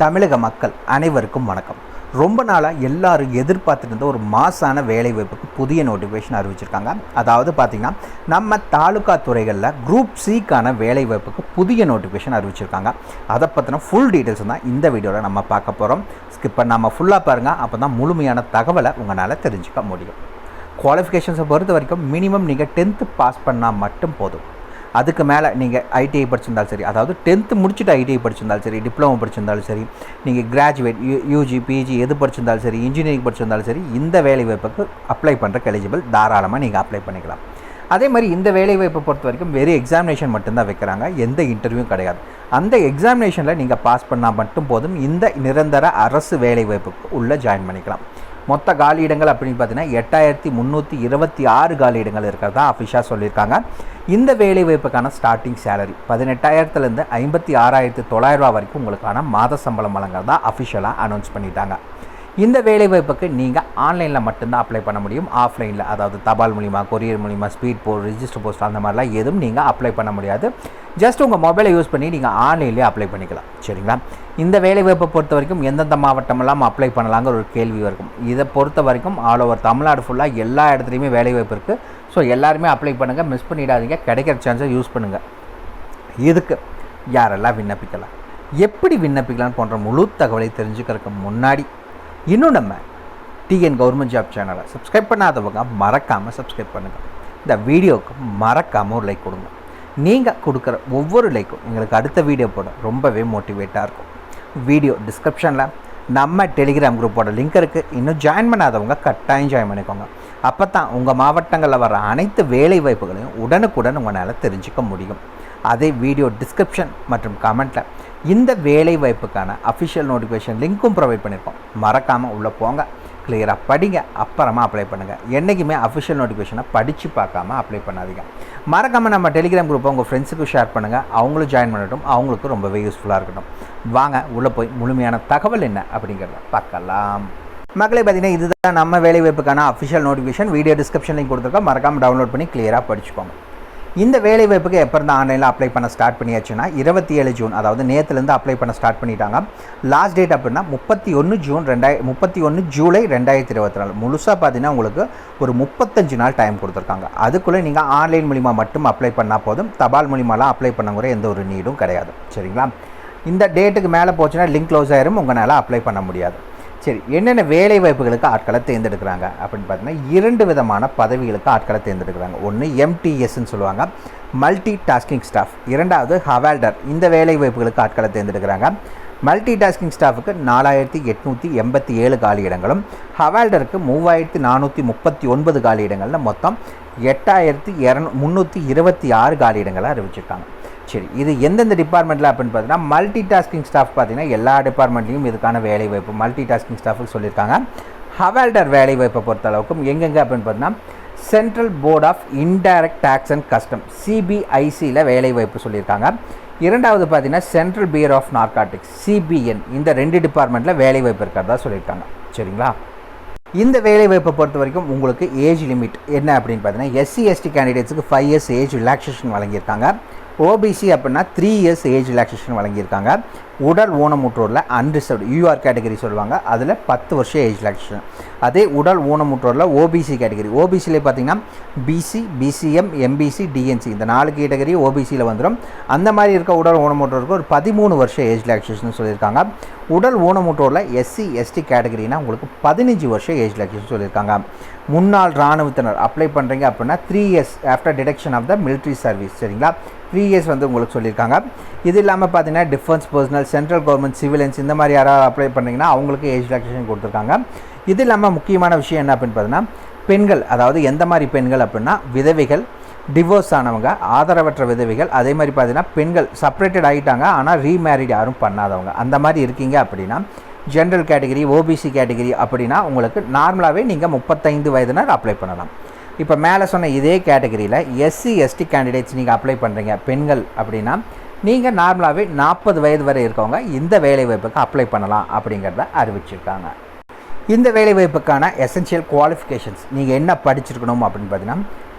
தமிழக மக்கள் அனைவருக்கும் வணக்கம். ரொம்ப நாளாக எல்லாரும் எதிர்பார்த்துட்டு இருந்த ஒரு மாசான வேலைவாய்ப்புக்கு புதிய நோட்டிஃபிகேஷன் அறிவிச்சிருக்காங்க. அதாவது பார்த்திங்கன்னா நம்ம தாலுகா துறைகளில் குரூப் சிக்கான வேலைவாய்ப்புக்கு புதிய நோட்டிஃபிகேஷன் அறிவிச்சிருக்காங்க. அதை பற்றின ஃபுல் டீட்டெயில்ஸ் தான் இந்த வீடியோவில் நம்ம பார்க்க போகிறோம். ஸ்கிப் பண்ணாமல் ஃபுல்லாக பாருங்கள். அப்போ தான் முழுமையான தகவலை உங்களால் தெரிஞ்சுக்க முடியும். குவாலிஃபிகேஷன்ஸை பொறுத்த வரைக்கும் மினிமம் நீங்கள் 10th பாஸ் பண்ணால் மட்டும் போதும். அதுக்கு மேலே நீங்கள் ஐடிஐ படிச்சிருந்தாலும் சரி, அதாவது 10th முடிச்சுட்டு ஐடிஐ படிச்சிருந்தாலும் சரி, டிப்ளமோ படிச்சிருந்தாலும் சரி, நீங்கள் கிராஜுவேட் யூஜி பிஜி எது படிச்சிருந்தாலும் சரி, இன்ஜினியரிங் படிச்சிருந்தாலும் சரி, இந்த வேலைவாய்ப்புக்கு அப்ளை பண்ணுறக்கு எலிஜிபிள். தாராளமாக நீங்கள் அப்ளை பண்ணிக்கலாம். அதே மாதிரி இந்த வேலைவாய்ப்பை பொறுத்த வரைக்கும் வெறும் எக்ஸாமினேஷன் மட்டும்தான் வைக்கிறாங்க, எந்த இன்டர்வியூவும் கிடையாது. அந்த எக்ஸாமினேஷனில் நீங்கள் பாஸ் பண்ணால் மட்டும் போதும் இந்த நிரந்தர அரசு வேலைவாய்ப்புக்கு உள்ளே ஜாயின் பண்ணிக்கலாம். மொத்த காலி இடங்கள் அப்படின்னு பார்த்தீங்கன்னா 8326 காலி இடங்கள் இருக்கிறதா அஃபிஷியலாக சொல்லியிருக்காங்க. இந்த வேலைவாய்ப்புக்கான ஸ்டார்டிங் சேலரி 18,000 56,900 வரைக்கும் உங்களுக்கான மாத சம்பளம் வழங்குறதா அஃபிஷியலாக அனௌன்ஸ் பண்ணிட்டாங்க. இந்த வேலைவாய்ப்புக்கு நீங்கள் ஆன்லைனில் மட்டும்தான் அப்ளை பண்ண முடியும். ஆஃப்லைனில், அதாவது தபால் மூலிமா, கொரியர் மூலிமா, ஸ்பீட் போஸ்ட், ரிஜிஸ்டர் போஸ்ட் அந்த மாதிரிலாம் எதுவும் நீங்கள் அப்ளை பண்ண முடியாது. ஜஸ்ட் உங்கள் மொபைலை யூஸ் பண்ணி நீங்கள் ஆன்லைன்லேயே அப்ளை பண்ணிக்கலாம். சரிங்களா? இந்த வேலைவாய்ப்பை பொறுத்த வரைக்கும் எந்தெந்த மாவட்டமெல்லாம் அப்ளை பண்ணலாங்கிற ஒரு கேள்வி இருக்கும். இதை பொறுத்த வரைக்கும் ஆல் ஓவர் தமிழ்நாடு ஃபுல்லாக எல்லா இடத்துலையுமே வேலைவாய்ப்பு இருக்குது. ஸோ எல்லாருமே அப்ளை பண்ணுங்கள், மிஸ் பண்ணிடாதீங்க, கிடைக்கிற சான்ஸை யூஸ் பண்ணுங்கள். இதுக்கு யாரெல்லாம் விண்ணப்பிக்கலாம், எப்படி விண்ணப்பிக்கலாம் போன்ற முழு தகவலை தெரிஞ்சுக்கிறதுக்கு முன்னாடி இன்னும் நம்ம டிஎன் கவர்மெண்ட் ஜாப் சேனலை சப்ஸ்கிரைப் பண்ணாதவங்க மறக்காமல் சப்ஸ்கிரைப் பண்ணுங்கள். இந்த வீடியோவுக்கு மறக்காமல் ஒரு லைக் கொடுங்க. நீங்கள் கொடுக்குற ஒவ்வொரு லைக்கும் எங்களுக்கு அடுத்த வீடியோ போட ரொம்பவே மோட்டிவேட்டாக இருக்கும். வீடியோ டிஸ்கிரிப்ஷனில் நம்ம டெலிகிராம் குரூப்போட லிங்க் இருக்குது. இன்னும் ஜாயின் பண்ணாதவங்க கட்டாயம் ஜாயின் பண்ணிக்கோங்க. அப்போ தான் உங்கள் மாவட்டங்களில் வர அனைத்து வேலை வாய்ப்புகளையும் உடனுக்குடன் உங்களால் தெரிஞ்சுக்க முடியும். அதே வீடியோ டிஸ்கிரிப்ஷன் மற்றும் கமெண்ட்டில் இந்த வேலை வாய்ப்புக்கான அஃபிஷியல் நோட்டிஃபிகேஷன் லிங்க்கும் ப்ரொவைட் பண்ணியிருக்கோம். மறக்காமல் உள்ளே போங்க, கிளியராக படிங்க, அப்புறமா அப்ளை பண்ணுங்கள். என்றைக்குமே அஃபிஷியல் நோட்டிஃபிகேஷனை படித்து பார்க்காம அப்ளை பண்ணாதீங்க. மறக்காமல் நம்ம டெலிகிராம் குரூப்பை உங்கள் ஃப்ரெண்ட்ஸுக்கு ஷேர் பண்ணுங்கள். அவங்களும் ஜாயின் பண்ணட்டும், அவங்களுக்கும் ரொம்பவே யூஸ்ஃபுல்லாக இருக்கட்டும். வாங்க உள்ளே போய் முழுமையான தகவல் என்ன அப்படிங்கிறத பார்க்கலாம். மக்களை பார்த்தீங்கன்னா இதுதான் நம்ம வேலைவாய்ப்புக்கான official notification. Video description link கொடுத்துருக்கோம், மறக்காமல் டவுன்லோட் பண்ணி கிளியராக படிச்சுக்கோங்க. இந்த வேலைவாய்ப்புக்கு எப்போ இருந்து ஆன்லைனில் அப்ளை பண்ண ஸ்டார்ட் பண்ணியாச்சுன்னா 27 ஜூன், அதாவது நேற்றுலேருந்து அப்ளை பண்ண ஸ்டார்ட் பண்ணிட்டாங்க. லாஸ்ட் டேட் அப்படின்னா 31 ஜூலை 2024. முழுசாக பார்த்தீங்கன்னா உங்களுக்கு ஒரு 35 நாள் டைம் கொடுத்துருக்காங்க. அதுக்குள்ளே நீங்கள் ஆன்லைன் மூலிமா மட்டும் அப்ளை பண்ணால் போதும். தபால் மூலிமாலாம் அப்ளை பண்ணக்கூட எந்த ஒரு நீடும் கிடையாது. சரிங்களா? இந்த டேட்டுக்கு மேலே போச்சுன்னா லிங்க் க்ளோஸ் ஆயிரும், உங்களால் அப்ளை பண்ண முடியாது. சரி, என்னென்ன வேலை வாய்ப்புகளுக்கு ஆட்களை தேர்ந்தெடுக்கிறாங்க அப்படின்னு பார்த்தீங்கன்னா 2 விதமான பதவிகளுக்கு ஆட்களை தேர்ந்தெடுக்கிறாங்க. ஒன்று MTSன்னு சொல்லுவாங்க, மல்டி டாஸ்கிங் ஸ்டாஃப். இரண்டாவது ஹவால்டர். இந்த வேலை வாய்ப்புகளுக்கு ஆட்களை தேர்ந்தெடுக்கிறாங்க. மல்டி டாஸ்கிங் ஸ்டாஃபுக்கு 4887 காலி இடங்களும், ஹவால்டருக்கு 3439 காலி இடங்களில் மொத்தம் 8326 காலி இடங்களாக அறிவிச்சிருக்காங்க. சரி, இது எந்தெந்த டிபார்ட்மெண்ட்டில் அப்படின்னு பார்த்தீங்கன்னா மல்டி டாஸ்கிங் ஸ்டாஃப் பார்த்தீங்கன்னா எல்லா டிபார்ட்மெண்ட்லையும் இதுக்கான வேலைவாய்ப்பு மல்டி டாஸ்கிங் ஸ்டாஃபுக்கு சொல்லியிருக்காங்க. ஹவால்டர் வேலைவாய்ப்பை பொறுத்தளவுக்கும் எங்கெங்கே அப்படின்னு பார்த்தீங்கன்னா Central Board of Indirect Tax and Custom CBICயில் வேலைவாய்ப்பு சொல்லியிருக்காங்க. இரண்டாவது பார்த்தீங்கன்னா Central Bureau of Narcotics CBN. இந்த 2 டிபார்ட்மெண்ட்டில் வேலைவாய்ப்பு இருக்கிறதா சொல்லியிருக்காங்க. சரிங்களா? இந்த வேலைவாய்ப்பை பொறுத்த வரைக்கும் உங்களுக்கு ஏஜ் லிமிட் என்ன அப்படின்னு பார்த்தீங்கன்னா SC/ST கேண்டிடேட்ஸுக்கு 5 years ஏஜ் ரிலாக்ஸேஷன் வழங்கியிருக்காங்க. OBC அப்படின்னா 3 years ஏஜ் ரிலாக்ஸேஷன் வழங்கியிருக்காங்க. உடல் ஊனமுற்றோரில் அன்ரிசர்வ்டு UR கேட்டகரி சொல்லுவாங்க, அதில் 10 வருஷம் ஏஜ் ரிலாக்ஸேஷன். அதே உடல் ஊனமுற்றோரில் OBC கேட்டகரி, OBCயில் பார்த்தீங்கன்னா BC, BCM, MBC, DNC இந்த 4 கேட்டகரி OBCயில் வந்துடும். அந்த மாதிரி இருக்க உடல் ஊனமுற்றோருக்கு ஒரு 13 வருஷம் ஏஜ் ரிலாக்ஸேஷன் சொல்லியிருக்காங்க. உடல் ஊனமுற்றோரில் SC/ST கேட்டகரினா உங்களுக்கு 15 வருஷம் ஏஜ் ரிலாக்ஸேஷன் சொல்லியிருக்காங்க. முன்னாள் இராணுவத்தினர் அப்ளை பண்ணுறீங்க அப்படின்னா 3 years after deduction of the military service. சரிங்களா? 3 years வந்து உங்களுக்கு சொல்லியிருக்காங்க. இது இல்லாமல் பார்த்தீங்கன்னா defence personnel, central government, civilians இந்த மாதிரி யாராவது அப்ளை பண்ணிங்கன்னா அவங்களுக்கு ஏஜ் ரிலாக்ஸேஷன் கொடுத்துருக்காங்க. இது இல்லாமல் முக்கியமான விஷயம் என்ன அப்படின்னு பார்த்தீங்கன்னா பெண்கள், அதாவது எந்த மாதிரி பெண்கள் அப்படின்னா விதவைகள், டிவோர்ஸ் ஆனவங்க, ஆதரவற்ற விதவைகள், அதே மாதிரி பார்த்தீங்கன்னா பெண்கள் செப்பரேட்டட் ஆகிட்டாங்க ஆனால் ரீமேரிட் யாரும் பண்ணாதவங்க, அந்த மாதிரி இருக்கீங்க அப்படின்னா ஜென்ரல் கேட்டகரி, OBC கேட்டகரி அப்படின்னா உங்களுக்கு நார்மலாகவே நீங்கள் 35 வயதினர் அப்ளை பண்ணலாம். இப்போ மேலே சொன்ன இதே கேட்டகரியில் SC/ST கேண்டிடேட்ஸ் நீங்கள் அப்ளை பண்ணுறீங்க பெண்கள் அப்படின்னா நீங்கள் நார்மலாகவே 40 வயது வரை இருக்கவங்க இந்த வேலைவாய்ப்புக்கு அப்ளை பண்ணலாம் அப்படிங்கிறத அறிவிச்சிருக்காங்க. இந்த வேலைவாய்ப்புக்கான எசென்ஷியல் குவாலிஃபிகேஷன்ஸ் நீங்கள் என்ன படிச்சிருக்கணும் அப்படின்னு பார்த்தீங்கன்னா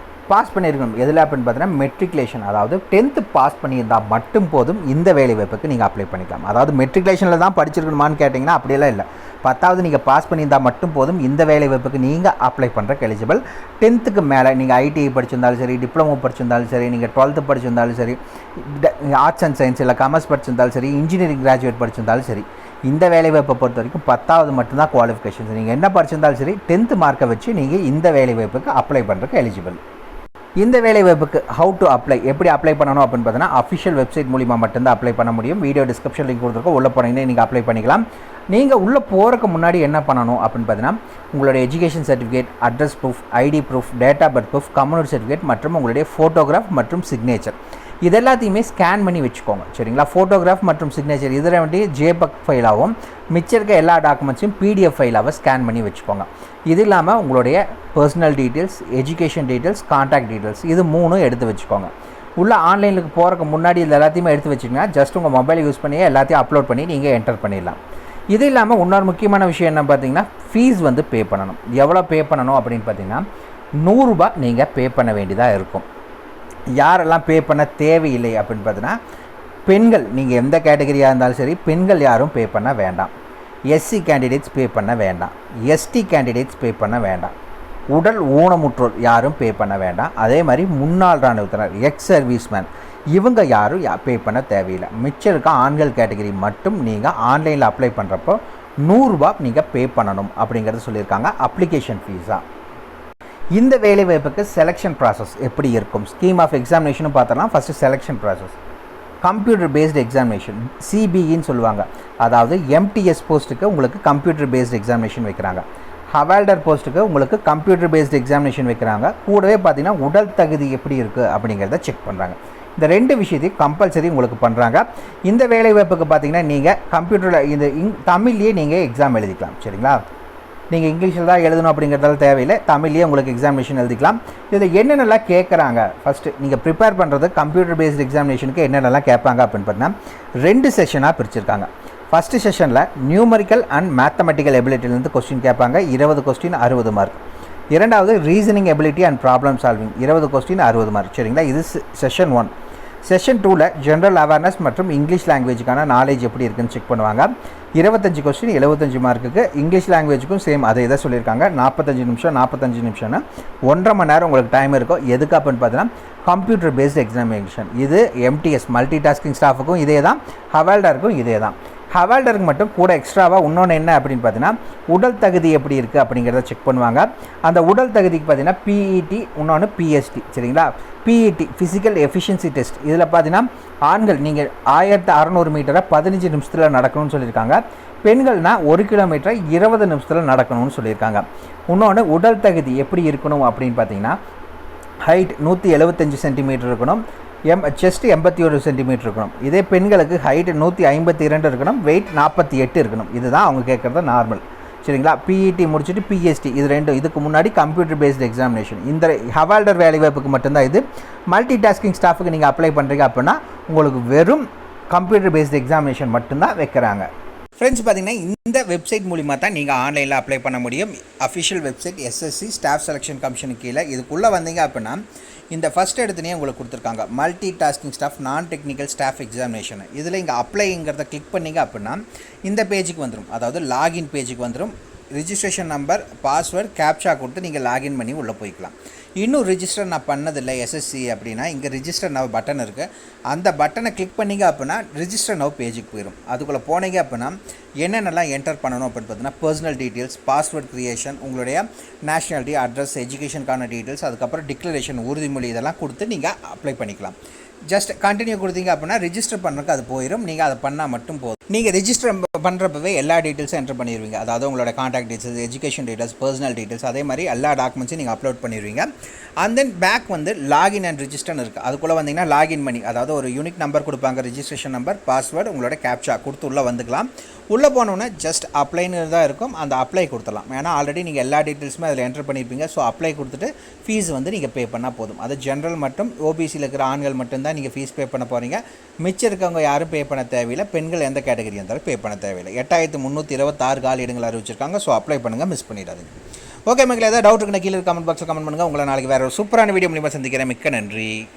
பாஸ் பண்ணியிருக்கணும். எதில் அப்படின்னு பார்த்தீங்கன்னா மெட்ரிகுலேஷன், அதாவது 10th பாஸ் பண்ணியிருந்தால் மட்டும் போதும் இந்த வேலை வாய்ப்புக்கு நீங்கள் அப்ளை பண்ணிக்கலாம். அதாவது மெட்ரிகுலேஷனில் தான் படிச்சிருக்கணுமான்னு கேட்டிங்கன்னா அப்படியெல்லாம் இல்லை. 10வது நீங்கள் பாஸ் பண்ணியிருந்தால் மட்டும் போதும் இந்த வேலை வாய்ப்புக்கு நீங்கள் அப்ளை பண்ணுறக்கு எலிஜிபிள். 10th மேலே நீங்கள் ஐடிஐ படிச்சிருந்தாலும் சரி, டிப்ளமோ படிச்சிருந்தாலும் சரி, நீங்கள் 12th படிச்சிருந்தாலும் சரி, ஆர்ட்ஸ் அண்ட் சயின்ஸ் இல்லை காமர்ஸ் படிச்சிருந்தாலும் சரி, இன்ஜினியரிங் கிராஜுவேட் படிச்சிருந்தாலும் சரி, இந்த வேலைவாய்ப்பை பொறுத்த வரைக்கும் 10வது மட்டும்தான் குவாலிஃபிகேஷன்ஸ். நீங்கள் என்ன படிச்சிருந்தாலும் சரி 10th மார்க்கை வச்சு நீங்கள் இந்த வேலைவாய்ப்புக்கு அப்ளை பண்ணுறதுக்கு எலிஜிபிள். இந்த வேலைவாய்ப்புக்கு ஹவு டு அப்ளை, எப்படி அப்ளை பண்ணணும் அப்படின்னு பார்த்தீங்கன்னா அஃபிஷியல் வெப்சைட் மூலிமா மட்டும்தான் அப்ளை பண்ண முடியும். வீடியோ டிஸ்கிரிப்ஷன் லிங்க் கொடுத்துருக்கோம், உள்ளே போனீங்கன்னா நீங்கள் அப்ளை பண்ணிக்கலாம். நீங்கள் உள்ளே போகிறதுக்கு முன்னாடி என்ன பண்ணணும் அப்படின்னு பார்த்தீங்கன்னா உங்களுடைய education certificate, address proof, ID proof, date of birth proof, community certificate மற்றும் உங்களுடைய ஃபோட்டோகிராஃப் மற்றும் சிக்னேச்சர் இதெல்லாத்தையுமே ஸ்கேன் பண்ணி வச்சுக்கோங்க. சரிங்களா? ஃபோட்டோகிராஃப் மற்றும் சிக்னேச்சர் இதில் வந்து ஜேபக் ஃபைலாகவும் மிச்சம் இருக்க எல்லா டாக்குமெண்ட்ஸையும் பிடிஎஃப் ஃபைலாகவும் ஸ்கேன் பண்ணி வச்சுக்கோங்க. இது இல்லாமல் உங்களுடைய personal details, education details, contact details இது 3 எடுத்து வச்சுக்கோங்க. உள்ள ஆன்லைனுக்கு போகிறக்கு முன்னாடி இது எல்லாத்தையுமே எடுத்து வச்சிங்கன்னா ஜஸ்ட் உங்கள் மொபைல் யூஸ் பண்ணி எல்லாத்தையும் அப்லோட் பண்ணி நீங்கள் என்டர் பண்ணிடலாம். இது இல்லாமல் இன்னொரு முக்கியமான விஷயம் என்ன பார்த்தீங்கன்னா ஃபீஸ் வந்து பே பண்ணணும். எவ்வளோ பே பண்ணணும் அப்படின்னு பார்த்தீங்கன்னா ₹100 நீங்கள் பே பண்ண வேண்டியதாக இருக்கும். யாரெல்லாம் பே பண்ண தேவையில்லை அப்படின்னு பார்த்தீங்கன்னா பெண்கள், நீங்கள் எந்த கேட்டகரியாக இருந்தாலும் சரி பெண்கள் யாரும் பே பண்ண வேண்டாம். எஸ்சி கேண்டிடேட்ஸ் பே பண்ண வேண்டாம். எஸ்டி கேண்டிடேட்ஸ் பே பண்ண வேண்டாம். உடல் ஊனமுற்றோர் யாரும் பே பண்ண வேண்டாம். அதே மாதிரி முன்னாள் இராணுவத்தினர், எக்ஸ் சர்வீஸ்மேன் இவங்க யாரும் பே பண்ண தேவையில்லை. மிச்சம் இருக்க ஆண்கள் கேட்டகரி மட்டும் நீங்கள் ஆன்லைனில் அப்ளை பண்ணுறப்போ ₹100 நீங்கள் பே பண்ணணும் அப்படிங்கிறத சொல்லியிருக்காங்க அப்ளிகேஷன் ஃபீஸாக. இந்த வேலைவாய்ப்புக்கு செலெக்ஷன் ப்ராசஸ் எப்படி இருக்கும், ஸ்கீம் ஆஃப் எக்ஸாமினேஷனும் பார்த்தலாம். First selection process computer based examination, சிபிஇன்னு சொல்லுவாங்க. அதாவது எம்டிஎஸ் போஸ்ட்டுக்கு உங்களுக்கு கம்ப்யூட்டர் பேஸ்டு எக்ஸாமினேஷன் வைக்கிறாங்க. ஹவால்டர் போஸ்ட்டுக்கு உங்களுக்கு கம்ப்யூட்டர் பேஸ்டு எக்ஸாமினேஷன் வைக்கிறாங்க. கூடவே பார்த்தீங்கன்னா உடல் தகுதி எப்படி இருக்குது அப்படிங்கிறத செக் பண்ணுறாங்க. இந்த 2 விஷயத்தையும் கம்பல்சரி உங்களுக்கு பண்ணுறாங்க. இந்த வேலைவாய்ப்புக்கு பார்த்தீங்கன்னா நீங்கள் கம்ப்யூட்டரில் இந்த தமிழ்லேயே நீங்கள் எக்ஸாம் எழுதிக்கலாம். சரிங்களா? நீங்கள் இங்கிலீஷில் தான் எழுதணும் அப்படிங்கிறதால தேவையில்லை, தமிழ்லேயே உங்களுக்கு எக்ஸாமினேஷன் எழுதிக்கலாம். இதில் என்னென்னலாம் கேட்குறாங்க, ஃபஸ்ட்டு நீங்கள் ப்ரிப்பேர் பண்ணுறது கம்ப்யூட்டர் பேஸ்டு எக்ஸாமினேஷனுக்கு என்னென்னலாம் கேட்பாங்க அப்படின்னு பார்த்தீங்கன்னா 2 செஷனாக பிரிச்சிருக்காங்க. ஃபஸ்ட்டு செஷனில் நியூமரிக்கல் அண்ட் மேத்தமெட்டிக்கல் எபிலிட்டிலேருந்து கொஸ்டின் கேட்பாங்க. 20 கொஸ்டின் 60 மார்க். இரண்டாவது reasoning ability and problem solving 20 question 60 mark. சரிங்களா? இது செஷன் 1. செஷன் 2ல் ஜென்ரல் அவேர்னஸ் மற்றும் இங்கிலீஷ் லாங்குவேஜுக்கான நாலேஜ் எப்படி இருக்குன்னு செக் பண்ணுவாங்க. 25 கொஸ்டின் 75 மார்க்குக்கு. இங்கிலீஷ் லாங்குவேஜுக்கும் சேம் அதே இதை சொல்லியிருக்காங்க. 45 நிமிஷம்னு 1.5 மணி நேரம் உங்களுக்கு டைம் இருக்கும். எதுக்கு அப்படின்னு பார்த்தீங்கன்னா கம்ப்யூட்டர் பேஸ்டு எக்ஸாமினேஷன். இது எம்டிஎஸ் மல்டி டாஸ்கிங் ஸ்டாஃபுக்கும் இதே தான், ஹவால்டருக்கும் இதே தான். ஹவால்டருக்கு மட்டும் கூட எக்ஸ்ட்ராவாக இன்னொன்று என்ன அப்படின்னு பார்த்தீங்கன்னா உடல் தகுதி எப்படி இருக்குது அப்படிங்கிறத செக் பண்ணுவாங்க. அந்த உடல் தகுதிக்கு பார்த்தீங்கன்னா பிஇடி, இன்னொன்று பிஎஸ்டி. சரிங்களா? PET physical efficiency test. இதில் பார்த்தீங்கன்னா ஆண்கள் நீங்கள் 1600 மீட்டரை 15 நிமிஷத்தில் நடக்கணும்னு சொல்லியிருக்காங்க. பெண்கள்னால் 1 கிலோமீட்டரை 20 நிமிஷத்தில் நடக்கணும்னு சொல்லியிருக்காங்க. இன்னொன்று உடல் தகுதி எப்படி இருக்கணும் அப்படின்னு பார்த்தீங்கன்னா ஹைட் 175 சென்டிமீட்டர் இருக்கணும், செஸ்ட் 81 சென்டிமீட்டர் இருக்கணும். இதே பெண்களுக்கு ஹைட் 152 இருக்கணும், வெயிட் 48 இருக்கணும். இதுதான் அவங்க கேட்குறது நார்மல். சரிங்களா? பிஇடி முடிச்சுட்டு பிஎஸ்டி இது 2 இதுக்கு முன்னாடி கம்ப்யூட்டர் பேஸ்டு எக்ஸாமினேஷன். இந்த ஹவால்டர் வேலைவாய்ப்புக்கு மட்டும்தான் இது. மல்டி டாஸ்கிங் ஸ்டாஃபுக்கு நீங்கள் அப்ளை பண்ணுறீங்க அப்படின்னா உங்களுக்கு வெறும் கம்ப்யூட்டர் பேஸ்டு எக்ஸாமினேஷன் மட்டும்தான் வைக்கிறாங்க. ஃப்ரெண்ட்ஸ், பார்த்தீங்கன்னா இந்த வெப்சைட் மூலிமா தான் நீங்கள் ஆன்லைனில் அப்ளை பண்ண முடியும். Official website SSC staff selection கமிஷனுக்கு கீழே இதுக்குள்ளே வந்தீங்க அப்படின்னா இந்த ஃபஸ்ட் எடுத்துனே உங்களுக்கு கொடுத்துருக்காங்க multi tasking staff non technical staff examination. இதில் இங்கே அப்ளைங்கிறத கிளிக் பண்ணிங்க அப்படின்னா இந்த பேஜுக்கு வந்துடும். அதாவது லாகின் பேஜுக்கு வந்துடும். ரிஜிஸ்ட்ரேஷன் நம்பர், பாஸ்வேர்டு, கேப்சா கொடுத்து நீங்கள் லாகின் பண்ணி உள்ளே போய்க்கலாம். இன்னும் ரிஜிஸ்டர் நான் பண்ணதில்லை எஸ்எஸ்சி அப்படின்னா இங்கே ரிஜிஸ்டர் நவ் பட்டன் இருக்குது. அந்த பட்டனை கிளிக் பண்ணிங்க அப்படின்னா ரிஜிஸ்டர் நவ் பேஜுக்கு போயிடும். அதுக்குள்ளே போனீங்க அப்படின்னா என்னென்னலாம் என்டர் பண்ணணும் அப்படின்னு பார்த்தீங்கன்னா பர்சனல் டீட்டெயில்ஸ், பாஸ்வேர்ட் க்ரியேஷன், உங்களுடைய நேஷ்னாலிட்டி, அட்ரஸ், எஜுகேஷனுக்கான டீட்டெயில்ஸ், அதுக்கப்புறம் டிக்ளரேஷன் உறுதிமொழி இதெல்லாம் கொடுத்து நீங்கள் அப்ளை பண்ணிக்கலாம். ஜஸ்ட் கண்டினியூ கொடுத்தீங்க அப்படின்னா ரிஜிஸ்டர் பண்ணுறதுக்கு அது போயிடும். நீங்கள் அதை பண்ணால் மட்டும் போதும். நீங்கள் ரிஜிஸ்டர் பண்ணுறப்பவே எல்லா டீட்டெயில்ஸும் என்டர் பண்ணிடுவீங்க. அதாவது உங்களோட contact details, education details, personal details, அதே மாதிரி எல்லா டாக்குமெண்ட்ஸையும் நீங்கள் அப்லோட் பண்ணிடுவீங்க. அண்ட் தென் பேக் வந்து லாகின் அண்ட் ரிஜிஸ்டர்னு இருக்குது. அதுக்குள்ளே வந்தீங்கன்னா லாகின் பண்ணி, அதாவது ஒரு யூனிக் நம்பர் கொடுப்பாங்க, ரிஜிஸ்ட்ரேஷன் நம்பர், பாஸ்வேர்டு, உங்களோட கேப்சா கொடுத்து உள்ளே வந்துக்கலாம். உள்ளே போனோன்னே ஜஸ்ட் அப்ளைன்னு தான் இருக்கும். அந்த அப்ளை கொடுத்துடலாம். ஏன்னா ஆல்ரெடி நீங்கள் எல்லா டீட்டெயில்ஸுமே அதில் என்டர் பண்ணியிருப்பீங்க. ஸோ அப்ளை கொடுத்துட்டு ஃபீஸ் வந்து நீங்கள் பே பண்ணால் போதும். அது ஜென்ரல் மற்றும் ஓபிசியில் இருக்கிற ஆண்கள் மட்டும்தான் நீங்கள் ஃபீஸ் பே பண்ண போகிறீங்க. மிச்சம் இருக்கவங்க யாரும் பே பண்ண தேவையில்லை. பெண்கள் எந்த கேட்டகரி இருந்தாலும் பே பண்ண தேவையில்லை. 8326 காலி இடங்கள் அறிவிச்சிருக்காங்க. ஸோ அப்ளை பண்ணுங்கள், மிஸ் பண்ணிடாதீங்க. ஓகே மக்களே, ஏதாவது டவுட் இருக்குன்னா கீழே கமெண்ட் பாக்ஸில் கமெண்ட் பண்ணுங்கள். உங்களை நாளைக்கு வேறு ஒரு சூப்பரான வீடியோ மூலியமாக சந்திக்கிறேன். மிக்க நன்றி.